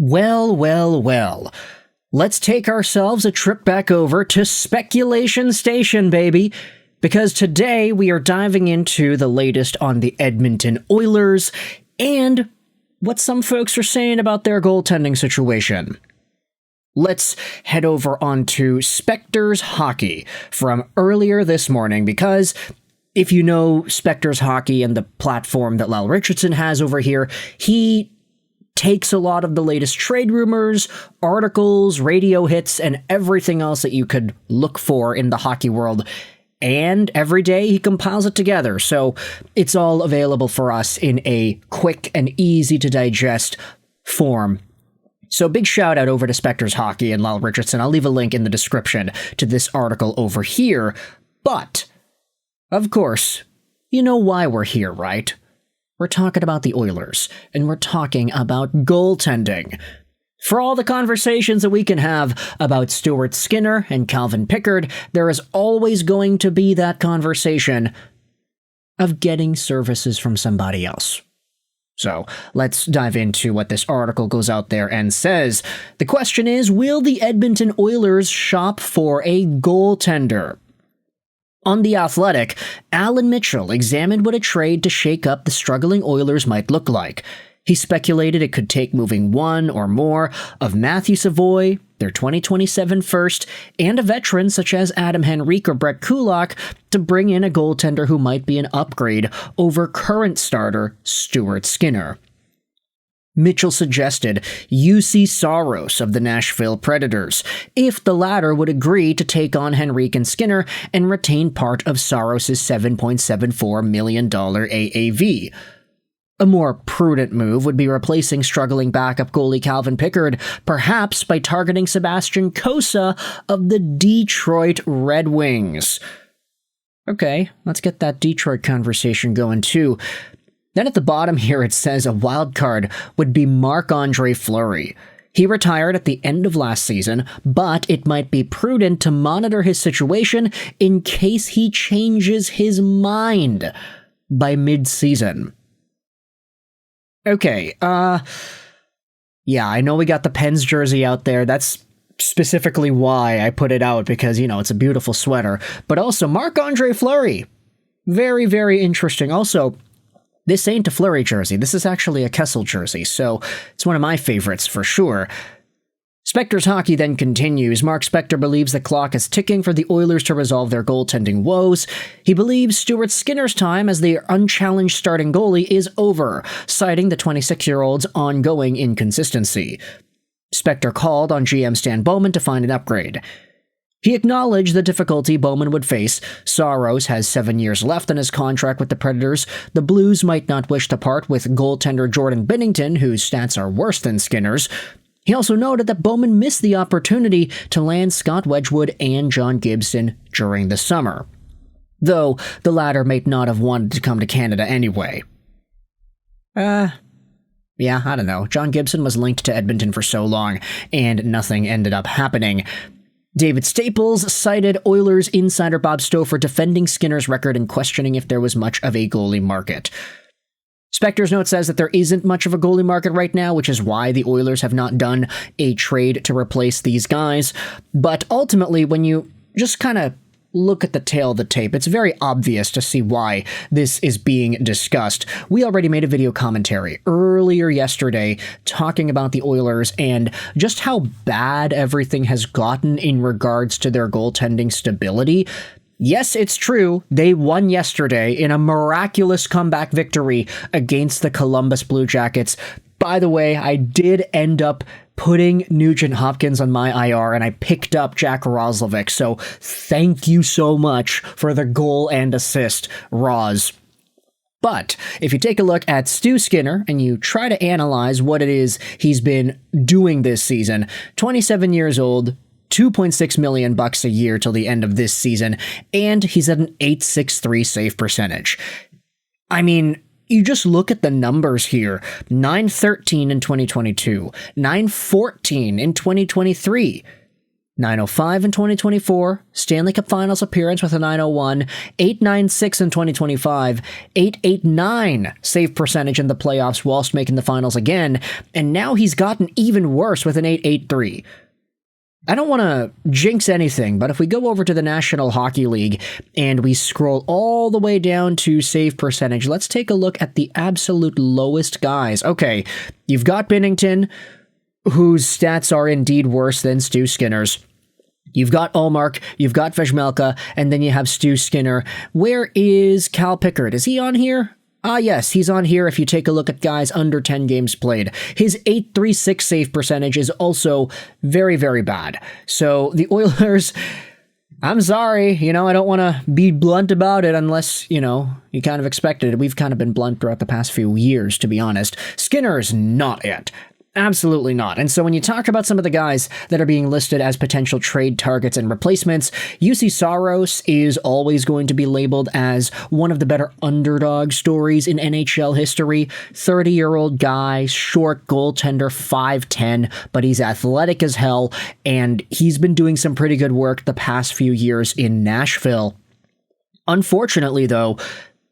Well, well, well. Let's take ourselves a trip back over to Speculation Station, baby, because today we are diving into the latest on the Edmonton Oilers and what some folks are saying about their goaltending situation. Let's head over onto Spectors Hockey from earlier this morning, because if you know Spectors Hockey and the platform that Lyle Richardson has over here, he takes a lot of the latest trade rumors, articles, radio hits, and everything else that you could look for in the hockey world, and every day he compiles it together, so it's all available for us in a quick and easy to digest form. So big shout out over to Spectors Hockey and Lyle Richardson. I'll leave a link in the description to this article over here, but of course, you know why we're here, right? We're talking about the Oilers, and we're talking about goaltending. For all the conversations that we can have about Stuart Skinner and Calvin Pickard, there is always going to be that conversation of getting services from somebody else. So let's dive into what this article goes out there and says. The question is, will the Edmonton Oilers shop for a goaltender? On The Athletic, Alan Mitchell examined what a trade to shake up the struggling Oilers might look like. He speculated it could take moving one or more of Matthew Savoy, their 2027 first, and a veteran such as Adam Henrique or Brett Kulak to bring in a goaltender who might be an upgrade over current starter Stuart Skinner. Mitchell suggested Juuse Saros of the Nashville Predators, if the latter would agree to take on Henrique and Skinner and retain part of Saros' $7.74 million AAV. A more prudent move would be replacing struggling backup goalie Calvin Pickard, perhaps by targeting Sebastian Cossa of the Detroit Red Wings. Okay, let's get that Detroit conversation going too. Then at the bottom here it says a wild card would be Marc-Andre Fleury. He retired at the end of last season, but it might be prudent to monitor his situation in case he changes his mind by mid-season. Okay, yeah, I know we got the Pens jersey out there. That's specifically why I put it out, because, you know, it's a beautiful sweater. But also, Marc-Andre Fleury. Very, very interesting. Also, this ain't a Fleury jersey. This is actually a Kessel jersey, so it's one of my favorites for sure. Spectors Hockey then continues. Mark Spector believes the clock is ticking for the Oilers to resolve their goaltending woes. He believes Stuart Skinner's time as the unchallenged starting goalie is over, citing the 26-year-old's ongoing inconsistency. Spector called on GM Stan Bowman to find an upgrade. He acknowledged the difficulty Bowman would face. Saros has 7 years left on his contract with the Predators. The Blues might not wish to part with goaltender Jordan Binnington, whose stats are worse than Skinner's. He also noted that Bowman missed the opportunity to land Scott Wedgwood and John Gibson during the summer, though the latter may not have wanted to come to Canada anyway. Yeah, I don't know. John Gibson was linked to Edmonton for so long, and nothing ended up happening. David Staples cited Oilers insider Bob Stouffer defending Skinner's record and questioning if there was much of a goalie market. Spector's note says that there isn't much of a goalie market right now, which is why the Oilers have not done a trade to replace these guys. But ultimately, when you just kind of look at the tail of the tape, it's very obvious to see why this is being discussed. We already made a video commentary earlier yesterday talking about the Oilers and just how bad everything has gotten in regards to their goaltending stability. Yes, it's true, they won yesterday in a miraculous comeback victory against the Columbus Blue Jackets. By the way, I did end up putting Nugent Hopkins on my IR, and I picked up Jack Roslovic, so thank you so much for the goal and assist, Roz. But if you take a look at Stu Skinner and you try to analyze what it is he's been doing this season, 27 years old, $2.6 million a year till the end of this season, and he's at an .863 save percentage. I mean, you just look at the numbers here. .913 in 2022, .914 in 2023. 905 in 2024, Stanley Cup Finals appearance with a 901, 896 in 2025, 889 save percentage in the playoffs whilst making the finals again, and now he's gotten even worse with an 883. I don't want to jinx anything, but if we go over to the National Hockey League and we scroll all the way down to save percentage, let's take a look at the absolute lowest guys. Okay, you've got Binnington, whose stats are indeed worse than Stu Skinner's. You've got Ullmark, you've got Vejmelka, and then you have Stu Skinner. Where is Cal Pickard? Is he on here? Yes, he's on here if you take a look at guys under 10 games played. His 836 save percentage is also very, very bad. So the Oilers, I'm sorry, I don't want to be blunt about it unless, you kind of expected it. We've kind of been blunt throughout the past few years, to be honest. Skinner's not it. Absolutely not. And so when you talk about some of the guys that are being listed as potential trade targets and replacements, Juuse Saros is always going to be labeled as one of the better underdog stories in NHL history. 30-year-old guy, short goaltender, 5'10", but he's athletic as hell, and he's been doing some pretty good work the past few years in Nashville. Unfortunately, though,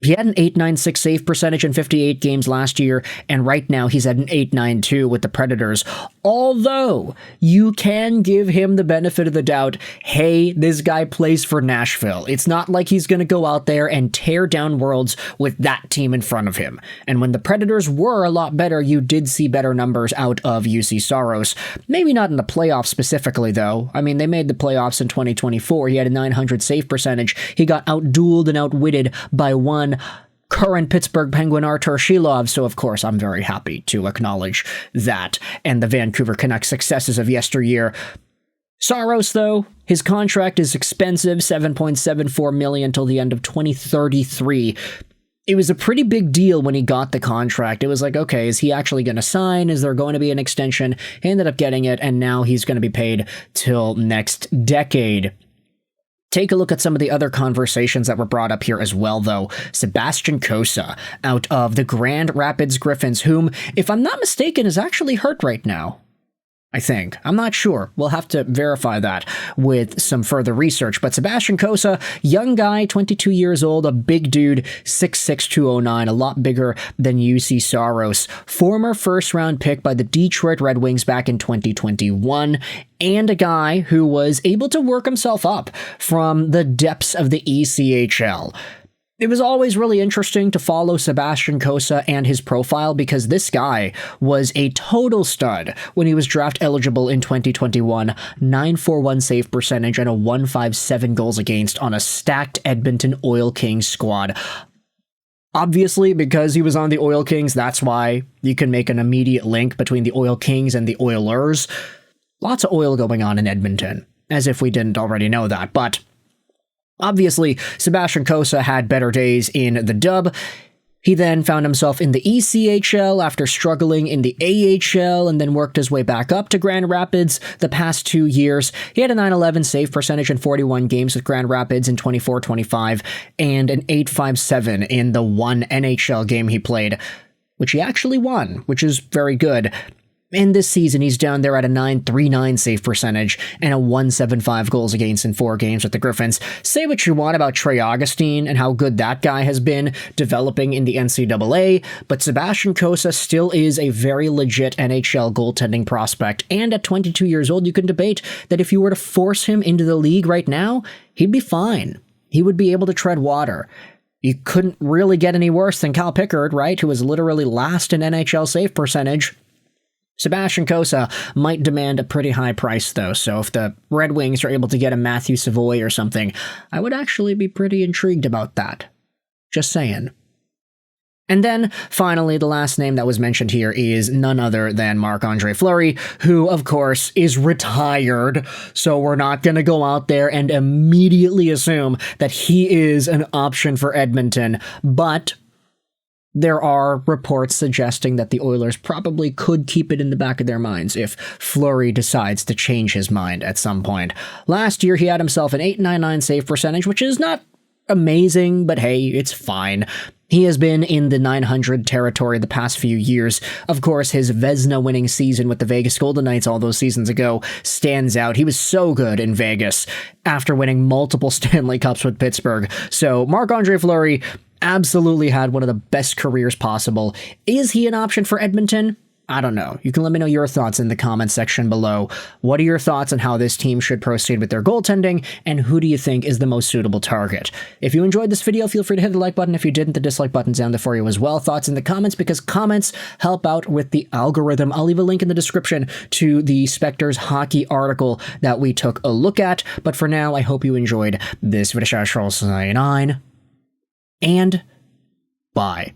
he had an 896 save percentage in 58 games last year, and right now he's at an 892 with the Predators. Although, you can give him the benefit of the doubt, hey, this guy plays for Nashville. It's not like he's going to go out there and tear down worlds with that team in front of him. And when the Predators were a lot better, you did see better numbers out of Juuse Saros. Maybe not in the playoffs specifically, though. I mean, they made the playoffs in 2024. He had a 900 save percentage. He got outdueled and outwitted by one current Pittsburgh Penguin Artur Shilov, so of course I'm very happy to acknowledge that and the Vancouver Canucks successes of yesteryear. Saros, though, his contract is expensive, $7.74 million till the end of 2033. It was a pretty big deal when he got the contract. It was like, okay, is he actually going to sign? Is there going to be an extension? He ended up getting it, and now he's going to be paid till next decade. Take a look at some of the other conversations that were brought up here as well, though. Sebastian Cossa, out of the Grand Rapids Griffins, whom, if I'm not mistaken, is actually hurt right now. I think. I'm not sure. We'll have to verify that with some further research. But Sebastian Cossa, young guy, 22 years old, a big dude, 6'6", 209, a lot bigger than Juuse Saros. Former first-round pick by the Detroit Red Wings back in 2021, and a guy who was able to work himself up from the depths of the ECHL. It was always really interesting to follow Sebastian Cossa and his profile because this guy was a total stud when he was draft eligible in 2021, 941 save percentage and a 157 goals against on a stacked Edmonton Oil Kings squad. Obviously, because he was on the Oil Kings, that's why you can make an immediate link between the Oil Kings and the Oilers. Lots of oil going on in Edmonton, as if we didn't already know that, but obviously, Sebastian Cossa had better days in the dub. He then found himself in the ECHL after struggling in the AHL and then worked his way back up to Grand Rapids the past 2 years. He had a 911 save percentage in 41 games with Grand Rapids in 24-25 and an 857 in the one NHL game he played, which he actually won, which is very good. And this season, he's down there at a 939 save percentage and a 175 goals against in 4 games with the Griffins. Say what you want about Trey Augustine and how good that guy has been developing in the NCAA, but Sebastian Cossa still is a very legit NHL goaltending prospect. And at 22 years old, you can debate that if you were to force him into the league right now, he'd be fine. He would be able to tread water. You couldn't really get any worse than Cal Pickard, right, who was literally last in NHL save percentage. Sebastian Cossa might demand a pretty high price, though, so if the Red Wings are able to get a Matthew Savoy or something, I would actually be pretty intrigued about that. Just saying. And then, finally, the last name that was mentioned here is none other than Marc-Andre Fleury, who, of course, is retired, so we're not going to go out there and immediately assume that he is an option for Edmonton, but there are reports suggesting that the Oilers probably could keep it in the back of their minds if Fleury decides to change his mind at some point. Last year, he had himself an 899 save percentage, which is not amazing, but hey, it's fine. He has been in the 900 territory the past few years. Of course, his Vezina winning season with the Vegas Golden Knights all those seasons ago stands out. He was so good in Vegas after winning multiple Stanley Cups with Pittsburgh. So Marc-Andre Fleury absolutely had one of the best careers possible. Is he an option for Edmonton? I don't know. You can let me know your thoughts in the comments section below. What are your thoughts on how this team should proceed with their goaltending, and who do you think is the most suitable target? If you enjoyed this video, feel free to hit the like button. If you didn't, the dislike button's down there for you as well. Thoughts in the comments, because comments help out with the algorithm. I'll leave a link in the description to the Spectres hockey article that we took a look at. But for now, I hope you enjoyed this video. And bye.